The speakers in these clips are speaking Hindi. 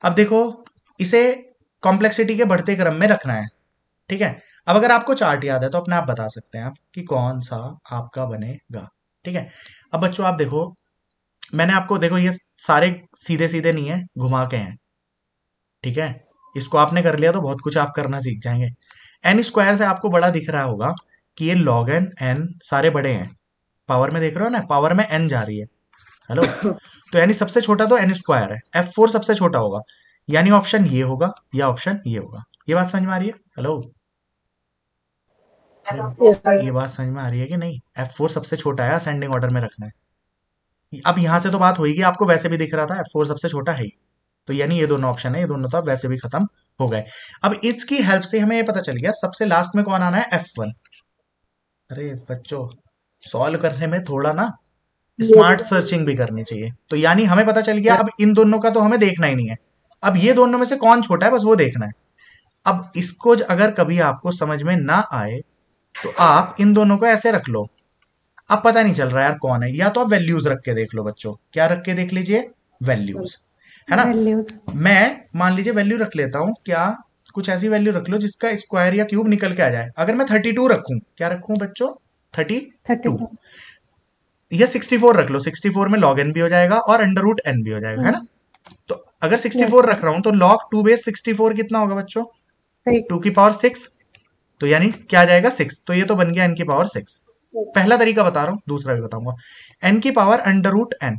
अब देखो, इसे कॉम्प्लेक्सिटी के बढ़ते क्रम में रखना है, ठीक है। अब अगर आपको चार्ट याद है तो अपने आप बता सकते हैं आप कि कौन सा आपका बनेगा, ठीक है। अब बच्चों आप देखो, मैंने आपको देखो ये सारे सीधे सीधे नहीं है, घुमा के हैं, ठीक है। इसको आपने कर लिया तो बहुत कुछ आप करना सीख जाएंगे। एन स्क्वायर से आपको बड़ा दिख रहा होगा कि ये लॉग एन, एन सारे बड़े हैं, पावर में देख रहे हो ना, पावर में एन जा रही है। हेलो, तो यानी सबसे छोटा तो एन स्क्वायर है, F4 सबसे छोटा होगा, यानी ऑप्शन ये होगा या ऑप्शन ये होगा। ये बात समझ में आ रही है? हेलो, अरे यस सर। ये बात समझ में आ रही है कि नहीं? F4 सबसे छोटा है, असेंडिंग ऑर्डर में रखना है। अब यहां से तो बात होगी, आपको वैसे भी दिख रहा था F4 सबसे छोटा है ही, तो यानी ये दोनों ऑप्शन है, ये दोनों तो अब वैसे भी खत्म हो गए। अब इसकी हेल्प से हमें ये पता चल गया सबसे लास्ट में कौन आना है, F1। अरे बच्चों, सॉल्व करने में थोड़ा ना यस स्मार्ट सर्चिंग भी करनी चाहिए। तो यानी हमें पता चल गया, अब इन दोनों का तो हमें देखना ही नहीं है, अब ये दोनों में से कौन छोटा है बस वो देखना है। अब इसको अगर कभी आपको समझ में ना आए तो आप इन दोनों को ऐसे रख लो। अब पता नहीं चल रहा यार कौन है, या तो आप वैल्यूज रख के देख लो बच्चों, क्या रख के देख लीजिए, सर। वैल्यूज, है ना। वैल्यूज। मैं मान लीजिए वैल्यू रख लेता हूं, क्या, कुछ ऐसी वैल्यू रख लो जिसका स्क्वायर या क्यूब निकल के आ जाए। अगर मैं 32 रखूं, क्या रखूं बच्चों, 32, 32। या 64 रख लो, 64 में लॉग एन भी हो जाएगा और अंडर रूट एन भी हो जाएगा, है ना। तो अगर यस 64 सर। रख रहा हूं तो लॉग 2 बेस 64 कितना होगा बच्चों, 2 की पावर 6। तो यानी क्या आ जाएगा, 6। तो ये तो बन गया n की पावर 6। पहला तरीका बता रहा हूं, दूसरा भी बताऊंगा। n की power under root N,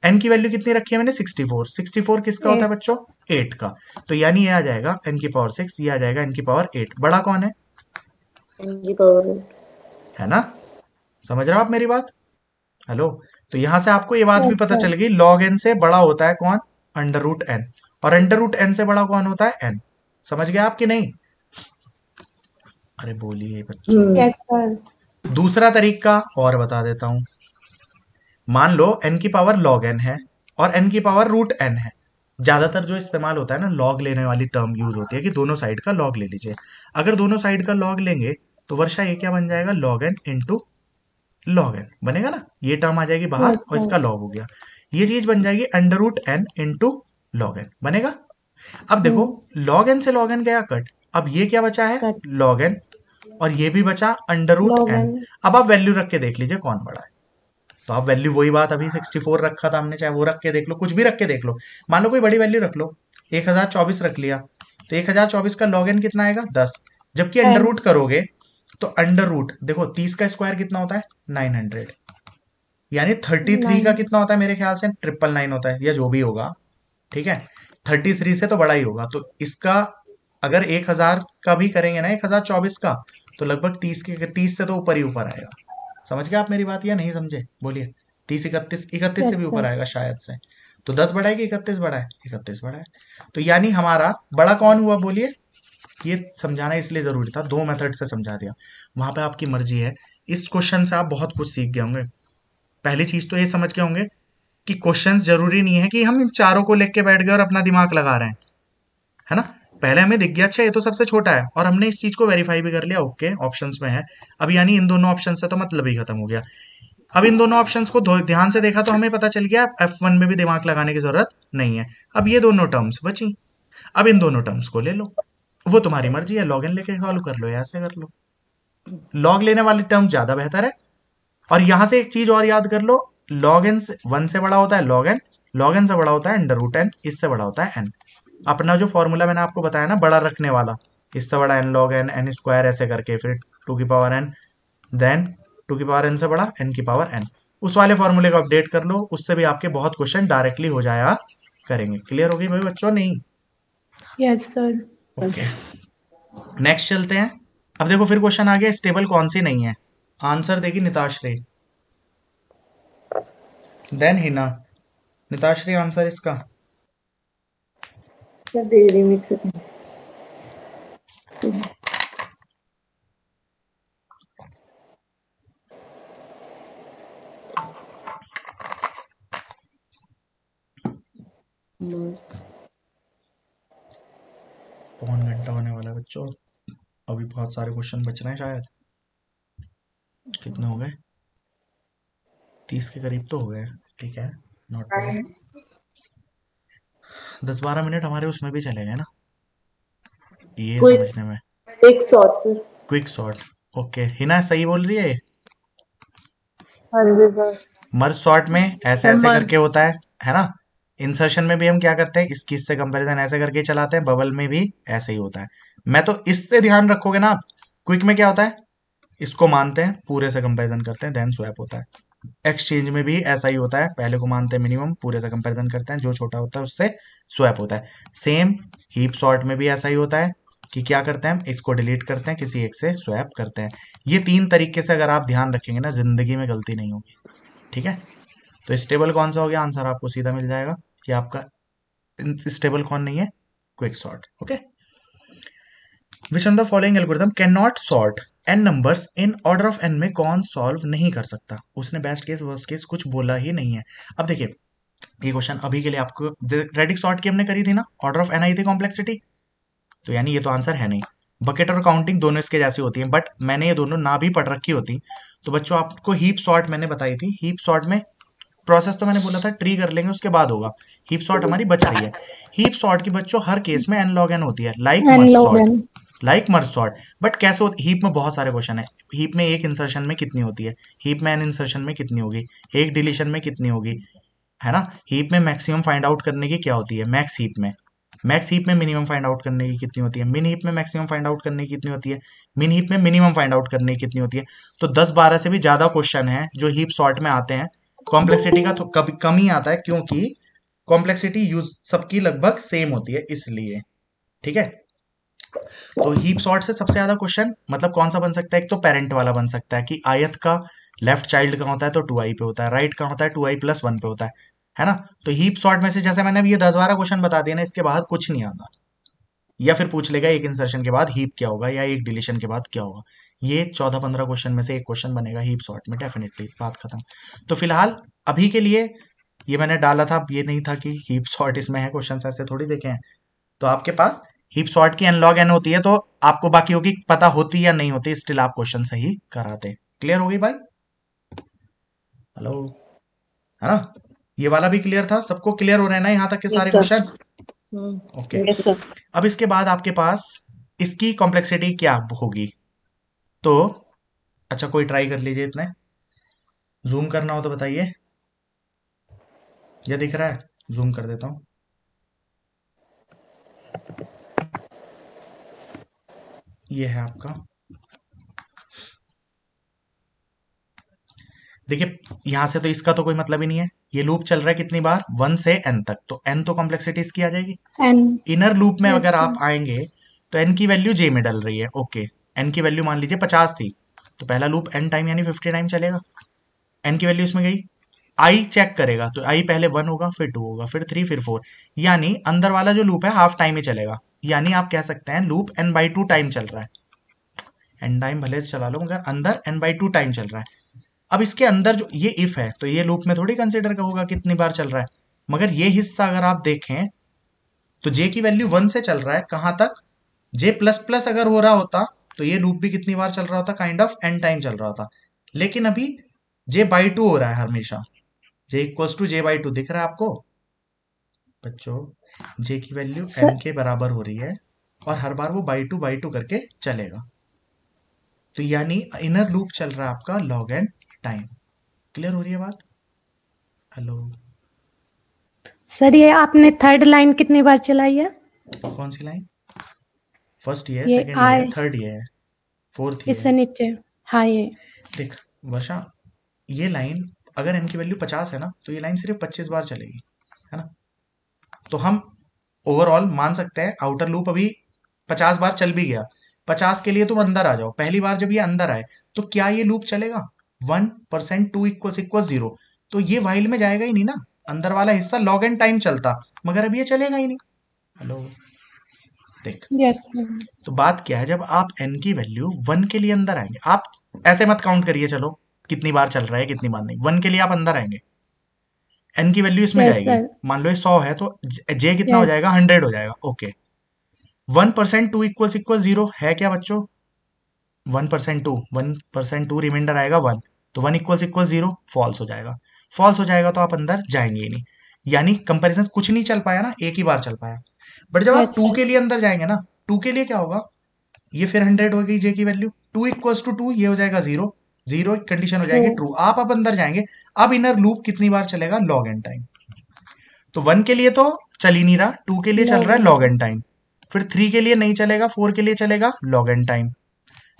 N की वैल्यू कितनी रखी है मैंने, 64। 64 किसका होता है 8। बच्चों, 8 का। तो यानी ये आ जाएगा n की पावर 6, ये आ जाएगा n की पावर 8। बड़ा कौन एनजी पावर। है ना। समझ रहे हो आप मेरी बात? हेलो, तो यहां से आपको ये बात भी यस पता सर। चल गई, लॉग एन से बड़ा होता है कौन, अंडर रूट एन, और अंडर रूट एन से बड़ा कौन होता है, एन। समझ गए आप कि नहीं? अरे बोलिए बच्चों। Yes sir. दूसरा तरीका और बता देता हूं। मान लो एन की पावर लॉग एन है और एन की पावर रूट एन है। ज्यादातर जो इस्तेमाल होता है ना, लॉग लेने वाली टर्म यूज होती है कि दोनों साइड का लॉग ले लीजिए। अगर दोनों साइड का लॉग लेंगे तो वर्षा ये क्या बन जाएगा, log N into log N बनेगा ना, ये टर्म आ जाएगी बाहर यस और सर। इसका लॉग हो गया। ये चीज बन जाएगी under root N into log N बनेगा। अब देखो, लॉग एन से लॉग एन गया कट, अब ये क्या बचा है, कट। लॉग एन, और ये भी बचा अंडर रूट एन। लॉगन। अब आप वैल्यू रख के देख लीजिए कौन बड़ा है। तो आप वैल्यू, वही बात, अभी 64 रखा था हमने, चाहे वो रख के देख लो, कुछ भी रख के देख लो। मान लो कोई बड़ी वैल्यू रख लो, 1024 रख लिया, तो 1024 का लॉग एन कितना आएगा, 10। जबकि अंडर 10। रूट करोगे तो अंडर रूट देखो, 30 का स्क्वायर कितना होता है, 900, यानी 33 का 9। कितना होता है, मेरे ख्याल से 999 होता है, या जो भी होगा, ठीक है। 33 से तो बड़ा ही होगा, तो इसका अगर 1000 का भी करेंगे ना, 1024 का, तो लगभग 30 से तो ऊपर ही ऊपर आएगा। समझ गए आप मेरी बात या नहीं समझे, बोलिए। 30, 31 से यस भी ऊपर सर। आएगा शायद से। तो 10 बड़ा है कि 31 बड़ा है, 31 बड़ा है। तो यानी हमारा बड़ा कौन हुआ, बोलिए। ये समझाना इसलिए जरूरी था, दो मेथड से समझा दिया, वहां पे आपकी मर्जी है। इस क्वेश्चन से आप बहुत कुछ सीख गए होंगे। पहली चीज तो ये समझ गए होंगे कि क्वेश्चंस जरूरी नहीं है कि हम इन चारों को लेके बैठ गए और अपना दिमाग लगा रहे हैं, है ना। पहले हमें दिख गया अच्छा ये तो सबसे छोटा है, और हमने इस चीज को वेरीफाई भी कर लिया, ओके ऑप्शंस में है। अब यानी इन दोनों ऑप्शन से तो मतलब ही खत्म हो गया। अब इन दोनों ऑप्शंस को ध्यान से देखा तो हमें पता चल गया F1 में भी दिमाग लगाने की जरूरत नहीं है। अब ये दोनों टर्म्स बची, अब इन दोनों टर्म्स को ले लो, वो तुम्हारी मर्जी है, लॉग इन लेके सॉल्व कर लो या ऐसे कर लो। लॉग लेने वाली टर्म ज्यादा बेहतर है। और यहां से एक चीज और याद कर लो, लॉग एन 1 से बड़ा होता है लॉग एन, लॉग एन से बड़ा होता है अंडर रूट एन, इससे बड़ा होता है एन। अपना जो फॉर्मूला मैंने आपको बताया ना, बड़ा रखने वाला, इससे बड़ा N log N, N square ऐसे करके, फिर 2 की पावर एन, देन 2 की पावर एन से बड़ा n की पावर n, उस वाले फॉर्मूले को अपडेट कर लो, उससे भी आपके बहुत क्वेश्चन डायरेक्टली हो जाया करेंगे। क्लियर होगी भाई बच्चों, नहीं? Yes sir. ओके, नेक्स्ट चलते हैं। अब देखो फिर क्वेश्चन आ गया, स्टेबल कौन सी नहीं है। आंसर देगी निताश्री, देन हिना। निताश्री आंसर इसका, सर दे रही हूँ, एक सेकंड। पौन घंटा होने वाला है बच्चों, अभी बहुत सारे क्वेश्चन बच रहे हैं शायद। कितने हो गए, 30 के करीब तो हो गए, ठीक है, नॉट बैड। 10-12 मिनट हमारे उसमें भी चले गए ना ये क्विक समझने में। Quick sort sir. Quick sort. Okay, Hina सही बोल रही है ये। हाँ जी सर। मर्ज सॉर्ट में ऐसे सर ऐसे मर्ज। करके होता है ना। इंसर्शन में भी हम क्या करते हैं, इसकी इससे कंपैरिजन ऐसे करके चलाते हैं, बबल में भी ऐसे ही होता है। मैं तो इससे ध्यान रखोगे ना आप। क्विक में क्या होता है, इसको मानते हैं, पूरे से कंपैरिजन करते हैं, देन स्वैप होता है। एक्सचेंज में भी ऐसा ही होता है, पहले को मानते हैं मिनिमम, पूरे से कंपैरिजन करते हैं, जो छोटा होता है उससे स्वैप होता है। सेम हीप सॉर्ट में भी ऐसा ही होता है कि क्या करते हैं, हम इसको डिलीट करते हैं, किसी एक से स्वैप करते हैं। ये 3 तरीके से अगर आप ध्यान रखेंगे ना, जिंदगी में गलती नहीं होगी। ठीक है। तो स्टेबल कौन सा हो गया, आंसर आपको सीधा मिल जाएगा कि आपका स्टेबल कौन नहीं है, quick sort. Okay. Which on the following algorithm can not sort N numbers in order of N में कौन सॉल्व नहीं कर सकता। उसने बेस्ट केस वर्स्ट केस कुछ बोला ही नहीं है। अब देखिए, ये क्वेश्चन अभी के लिए आपको रेडिक सॉर्ट की हमने करी थी ना, ऑर्डर ऑफ एन आई थी कॉम्प्लेक्सिटी, तो यानी ये तो आंसर है नहीं। बकेट और काउंटिंग दोनों इसके जैसी होती हैं, बट मैंने ये दोनों ना भी पढ़ रखी होती तो बच्चों आपको हीप सॉर्ट मैंने बताई थी। हीप सॉर्ट में प्रोसेस तो मैंने बोला था ट्री कर लेंगे उसके बाद होगा। हीप सॉर्ट हमारी बच रही है। हीप सॉर्ट की बच्चों हर केस में एन लॉग एन होती है, like an merge log sort. N. Like merge sort. But कैसे होती, हीप में बहुत सारे क्वेश्चन है। हीप में एक इंसर्शन में कितनी होती है, हीप में एन इंसर्शन में कितनी होगी, एक डिलीशन में कितनी होगी, है ना। हीप में मैक्सिमम फाइंड आउट करने की क्या होती है, मैक्स हीप में। मैक्स हीप में मिनिमम फाइंड आउट करने की कितनी होती है, मिन हीप में मैक्सिमम फाइंड आउट करने की कितनी होती है, मिन हीप में मिनिमम फाइंड आउट करने की कितनी होती है। तो 10-12 से भी ज्यादा क्वेश्चन है जो हीप सॉर्ट में आते हैं। कॉम्प्लेक्सिटी का तो कभी कम ही आता है, क्योंकि कॉम्प्लेक्सिटी यूज सबकी लगभग सेम होती है इसलिए। ठीक है। तो हीप सॉर्ट से सबसे ज्यादा क्वेश्चन मतलब कौन सा बन सकता है, एक तो पेरेंट वाला बन सकता है कि आयत का लेफ्ट चाइल्ड का होता है तो 2i पे होता है, राइट का होता है 2i+1 पे होता है ना। तो हीप सॉर्ट में से जैसे मैंने अभी ये 10-12 क्वेश्चन बता दिए ना, इसके बाद कुछ नहीं आता। या फिर पूछ लेगा एक इंसर्शन के बाद हीप क्या होगा या एक डिलीशन के बाद क्या होगा। ये 14-15 क्वेश्चन में से एक क्वेश्चन बनेगा हीप सॉर्ट में डेफिनेटली, बात खत्म। तो फिलहाल अभी के लिए ये मैंने डाला था, ये नहीं था कि हीप सॉर्ट इसमें है, क्वेश्चन ऐसे थोड़ी देखे हैं। तो आपके पास हीप सॉर्ट की एन लॉग एन होती है, तो आपको बाकी होगी पता होती या नहीं होती, स्टिल आप क्वेश्चन सही कराते। क्लियर हो गई भाई। हेलो, है ना। ये वाला भी क्लियर था, सबको क्लियर हो रहे हैं ना यहाँ तक के सारे yes sir. Question. Okay. Yes sir. अब इसके बाद आपके पास इसकी कॉम्प्लेक्सिटी क्या होगी, तो अच्छा कोई ट्राई कर लीजिए, इतने जूम करना हो तो बताइए। ये दिख रहा है, जूम कर देता हूँ। ये है आपका, देखिए यहां से तो इसका तो कोई मतलब ही नहीं है। ये लूप चल रहा है कितनी बार, 1 से n तक, तो n तो कॉम्प्लेक्सिटी इसकी आ जाएगी। एन। इनर लूप में यस अगर सर। आप आएंगे तो n की वैल्यू j में डल रही है। ओके। n की वैल्यू मान लीजिए 50 थी, तो पहला लूप n टाइम यानी 50 टाइम चलेगा। n की वैल्यू इसमें गई, आई चेक करेगा तो आई पहले 1 होगा, फिर 2 होगा, फिर 3, फिर 4। यानी अंदर वाला जो लूप है हाफ टाइम ही चलेगा। यानी आप कह सकते हैं लूप n/2 टाइम चल रहा है। n टाइम भले से चला लो, मगर अंदर n/2 टाइम चल रहा है। अब इसके अंदर जो ये इफ है, तो ये लूप में थोड़ी कंसिडर का होगा कितनी बार चल रहा है। मगर ये हिस्सा अगर आप देखें तो जे की वैल्यू 1 से चल रहा है, कहां तक, जे प्लस प्लस अगर हो रहा होता तो ये लूप भी कितनी बार चल रहा होता, काइंड ऑफ एन टाइम चल रहा होता। लेकिन अभी j/2 हो रहा है हमेशा। j=2 j/2 दिख रहा है आपको बच्चों। जे की वैल्यू सर। n के बराबर हो रही है और हर बार वो बाई टू करके चलेगा। तो यानी इनर लूप चल रहा है आपका लॉग एन टाइम। क्लियर हो रही है बात। हेलो। सर ये आपने थर्ड लाइन कितनी बार चलाई है? कौन सी लाइन, फर्स्ट ये है, ये सेकंड ये है, आई। थर्ड ये है, फोर्थ ये इससे है। नीचे। हाँ ये। देख वर्षा, ये लाइन अगर n की वैल्यू 50 है ना, तो ये लाइन सिर्फ 25 बार चलेगी, है ना। तो हम ओवरऑल मान सकते हैं आउटर लूप अभी 50 बार चल भी गया। 50 के लिए तुम अंदर आ जाओ, पहली बार जब ये अंदर आए तो क्या ये लूप चलेगा, 1% 2 =0, तो ये वाइल में जाएगा ही नहीं ना। अंदर वाला हिस्सा लॉग एन टाइम चलता, मगर अब ये चलेगा ही नहीं। हेलो। देख, यस सर। तो बात क्या है, जब आप n की वैल्यू 1 के लिए अंदर आएंगे, आप ऐसे मत काउंट करिए चलो कितनी बार चल रहा है कितनी बार नहीं, 1 के लिए आप अंदर आएंगे, n की वैल्यू इसमें यस जाएगी। सर। मान लो ये 100 है तो j कितना हो यस। जाएगा, 100 हो जाएगा। ओके। 1% 2 =0 है क्या बच्चों, 1% 2 रिमाइंडर आएगा 1, तो 1 =0, फॉल्स हो जाएगा। फॉल्स हो जाएगा तो आप अंदर जाएंगे ही नहीं। यानी कंपैरिजन कुछ नहीं चल पाया ना, एक ही बार चल पाया। बट जब आप यस 2 सर। के लिए अंदर जाएंगे ना, 2 के लिए क्या होगा, ये फिर 100 हो गई जे की वैल्यू, 2 इक्वल्स टू 2, ये हो जाएगा 0, 0 कंडीशन हो ट्रू। जाएगी ट्रू। आप अब अंदर जाएंगे, अब इनर लूप कितनी बार चलेगा, लॉग एन टाइम। तो 1 के लिए तो चल ही नहीं रहा, 2 के लिए चल लॉग रहा है N log time. N time, फिर 3 के लिए नहीं चलेगा, 4 के लिए चलेगा लॉग एन टाइम,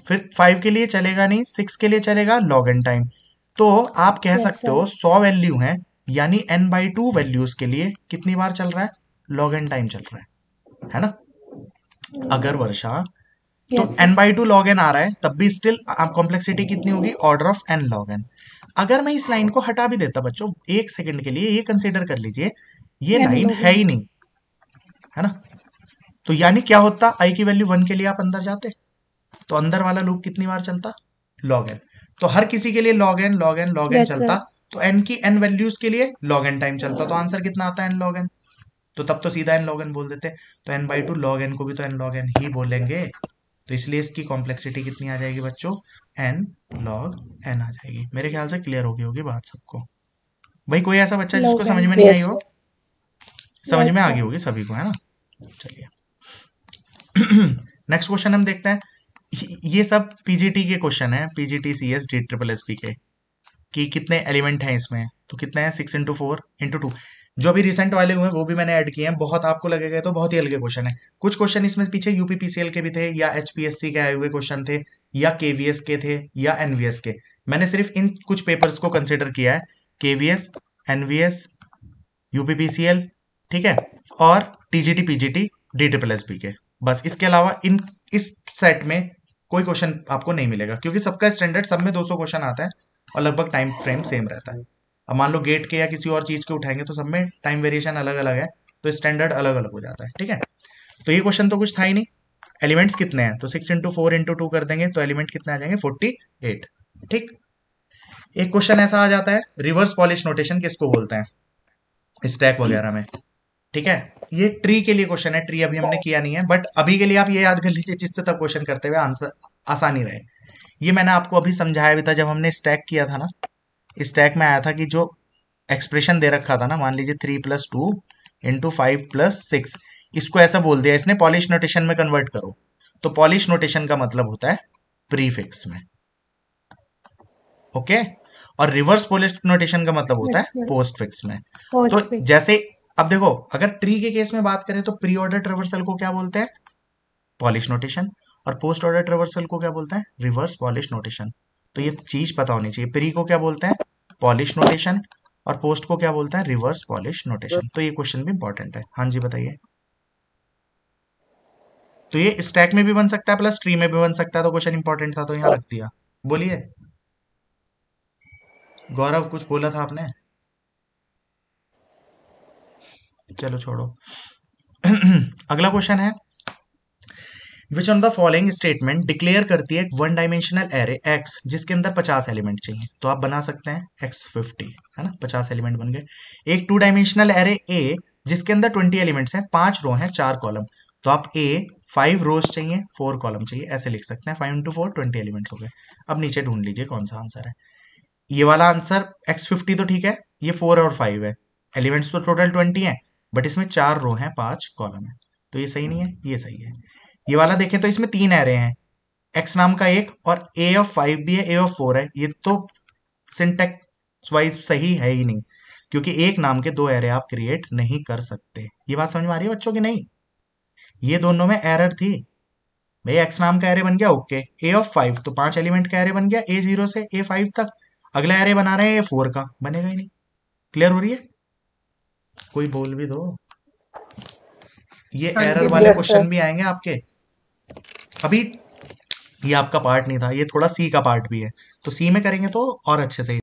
फिर 5 के लिए चलेगा नहीं, 6 के लिए चलेगा लॉग एन टाइम। तो आप कह यस सकते सर। हो 100 वैल्यू है, यानी n/2 वैल्यूज के लिए कितनी बार चल रहा है, लॉग एन टाइम चल रहा है ना। अगर वर्षा, तो yes sir. n/2 log n आ रहा है, तब भी स्टिल आप कॉम्प्लेक्सिटी कितनी होगी, order of n log n. अगर मैं इस लाइन को हटा भी देता बच्चों एक सेकंड के लिए, ये कंसीडर कर लीजिए, ये एन लाइन लॉग है एन। ही नहीं, है ना। तो यानी क्या होता, आई की वैल्यू 1 के लिए आप अंदर जाते, तो अंदर वाला लूप कितनी बार चलता, लॉग एन। तो हर किसी के लिए log N log N log N yes चलता, सर। तो एन की एन वैल्यूज के लिए लॉग एन टाइम चलता, तो आंसर कितना आता है, एन लॉग एन। तो तब तो सीधा एन लॉग एन बोल देते, तो n/2 लॉग एन को भी तो एन लॉग एन ही बोलेंगे। तो इसलिए इसकी कॉम्प्लेक्सिटी कितनी आ जाएगी बच्चों, एन लॉग एन आ जाएगी। मेरे ख्याल से क्लियर होगी बात सबको। भाई कोई ऐसा बच्चा जिसको लॉग समझ एन। में नहीं आई यस हो, सर। समझ यस में आ गई सर। होगी सभी को, है ना। चलिए नेक्स्ट क्वेश्चन हम देखते हैं। ये सब पीजीटी के क्वेश्चन है, PGT CS D triple S P के, कि कितने एलिमेंट हैं इसमें, तो कितने हैं, 6 × 4 × 2। जो अभी रिसेंट वाले हुए हैं वो भी मैंने ऐड किए हैं, बहुत आपको लगेगा तो बहुत ही हल्के क्वेश्चन है। कुछ क्वेश्चन इसमें पीछे यूपीपीसीएल के भी थे, या एचपीएससी के आए हुए क्वेश्चन थे, या केवीएस के थे, या एनवीएस के। मैंने सिर्फ इन कुछ पेपर्स को कंसिडर किया है, केवीएस, एनवीएस, यूपीपीसीएल, ठीक है, और TGT PGT D triple S B के। बस इसके अलावा इन इस सेट में कोई क्वेश्चन आपको नहीं मिलेगा, क्योंकि सबका स्टैंडर्ड सब में 200 क्वेश्चन आता है और लगभग टाइम फ्रेम सेम रहता है। अब मान लो गेट के या किसी और चीज के उठाएंगे तो सब में टाइम वेरिएशन अलग अलग है, तो स्टैंडर्ड अलग अलग हो जाता है, ठीक है। तो ये क्वेश्चन तो कुछ था ही नहीं। एलिमेंट्स कितने हैं, तो 6 × 4 × 2 कर देंगे तो एलिमेंट कितने आ जाएंगे, 48। ठीक। एक क्वेश्चन ऐसा आ जाता है, रिवर्स पॉलिश नोटेशन किसको बोलते हैं स्टैक वगैरह में, ठीक है। ये ट्री के लिए क्वेश्चन है, ट्री अभी हमने किया नहीं है, बट अभी के लिए आप ये याद कर लीजिए जिससे तब क्वेश्चन करते हुए आंसर आसानी रहे। ये मैंने आपको अभी समझाया भी था जब हमने स्टैक किया था ना। स्टैक में आया था कि जो एक्सप्रेशन दे रखा था ना, मान लीजिए 3+2 × 5+6, इसको ऐसा बोल दिया इसने, पॉलिश नोटेशन में कन्वर्ट करो। तो पॉलिश नोटेशन का मतलब होता है प्रीफिक्स में, ओके। और रिवर्स पॉलिश नोटेशन का मतलब होता है यस सर। पोस्ट फिक्स में। तो पोस्ट फिक्स। जैसे अब देखो, अगर ट्री के केस में बात करें तो प्री ऑर्डर ट्रेवर्सल को क्या बोलते हैं, पॉलिश नोटेशन, और पोस्ट ऑर्डर ट्रेवर्सल को क्या बोलते हैं, रिवर्स पॉलिश नोटेशन। तो ये चीज पता होनी चाहिए, प्री को क्या बोलते हैं, पॉलिश नोटेशन, और पोस्ट को क्या बोलते हैं, रिवर्स पॉलिश नोटेशन। तो ये क्वेश्चन भी इंपॉर्टेंट है। हाँ जी बताइए। तो ये स्टैक में भी बन सकता है प्लस ट्री में भी बन सकता है, तो क्वेश्चन इंपॉर्टेंट था तो यहाँ रख दिया। बोलिए गौरव, कुछ बोला था आपने, चलो छोड़ो। अगला क्वेश्चन है, which on the following statement declare करती है एक वन डायमेंशनल एरे एक्स जिसके अंदर 50 एलिमेंट चाहिए। तो आप बना सकते हैं x50, है ना, 50 एलिमेंट बन गए। एक 2 डायमेंशनल एरे ए जिसके अंदर 20 एलिमेंट्स हैं, 5 रो हैं 4 कॉलम। तो आप ए 5 रोज चाहिए 4 कॉलम चाहिए, ऐसे लिख सकते हैं। 5 × 4 20 एलिमेंट्स हो गए। अब नीचे ढूंढ लीजिए कौन सा आंसर है। ये वाला आंसर x50 तो ठीक है, ये 4 और 5 है, एलिमेंट्स तो टोटल 20 है, बट इसमें 4 रो हैं 5 कॉलम है, तो ये सही नहीं है, ये सही है। ये वाला देखें तो इसमें 3 एरे हैं, x नाम का एक, और a(5) भी है, a(4) है। ये तो सिंटेक्स वाइज सही है ही नहीं, क्योंकि एक नाम के 2 एरे आप क्रिएट नहीं कर सकते। ये बात समझ में आ रही है बच्चों की नहीं, ये दोनों में एरर थी। भाई x नाम का एरे बन गया, ओके, a(5) तो 5 एलिमेंट का एरे बन गया, a0 से a5 तक। अगला एरे बना रहे हैं a4 का, बनेगा ही नहीं। क्लियर हो रही है, कोई बोल भी दो। ये हाँ एरर जी। वाले यस सर। क्वेश्चन भी आएंगे आपके। अभी ये आपका पार्ट नहीं था, ये थोड़ा सी का पार्ट भी है, तो सी में करेंगे तो और अच्छे से